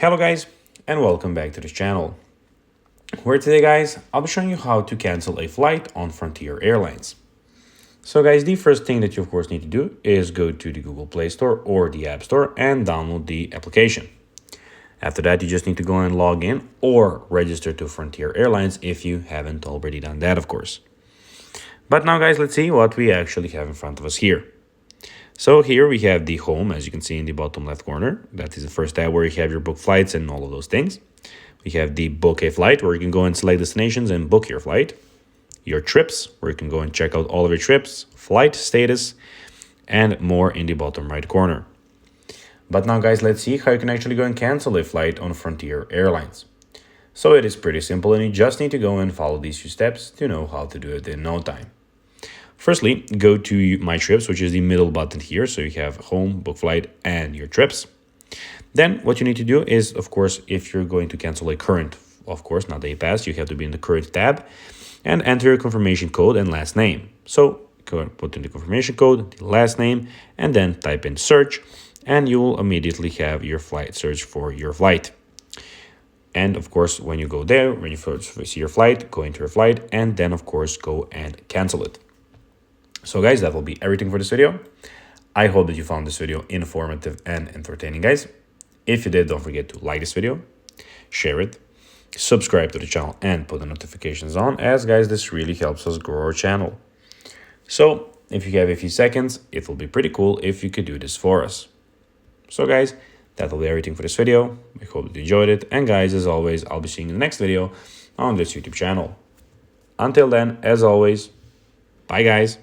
Hello guys, and welcome back to this channel, where today guys, I'll be showing you how to cancel a flight on Frontier Airlines. So guys, the first thing that you of course need to do is go to the Google Play Store or the App Store and download the application. After that, you just need to go and log in or register to Frontier Airlines if you haven't already done that, of course. But now guys, let's see what we actually have in front of us here. So here we have the home, as you can see in the bottom left corner. That is the first tab where you have your book flights and all of those things. We have the book a flight, where you can go and select destinations and book your flight. Your trips, where you can go and check out all of your trips, flight status, and more in the bottom right corner. But now guys, let's see how you can actually go and cancel a flight on Frontier Airlines. So it is pretty simple, and you just need to go and follow these few steps to know how to do it in no time. Firstly, go to My Trips, which is the middle button here. So you have home, book flight, and your trips. Then what you need to do is, of course, if you're going to cancel a current, of course, not a past, you have to be in the current tab and enter your confirmation code and last name. So go and put in the confirmation code, the last name, and then type in search, and you will immediately have your flight search for your flight. And of course, when you go there, when you first see your flight, go into your flight, and then of course, go and cancel it. So guys, that will be everything for this video. I hope that you found this video informative and entertaining, guys. If you did, don't forget to like this video, share it, subscribe to the channel, and put the notifications on, as guys, this really helps us grow our channel. So if you have a few seconds, it will be pretty cool if you could do this for us. So guys, that will be everything for this video. I hope that you enjoyed it. And guys, as always, I'll be seeing you in the next video on this YouTube channel. Until then, as always, bye guys.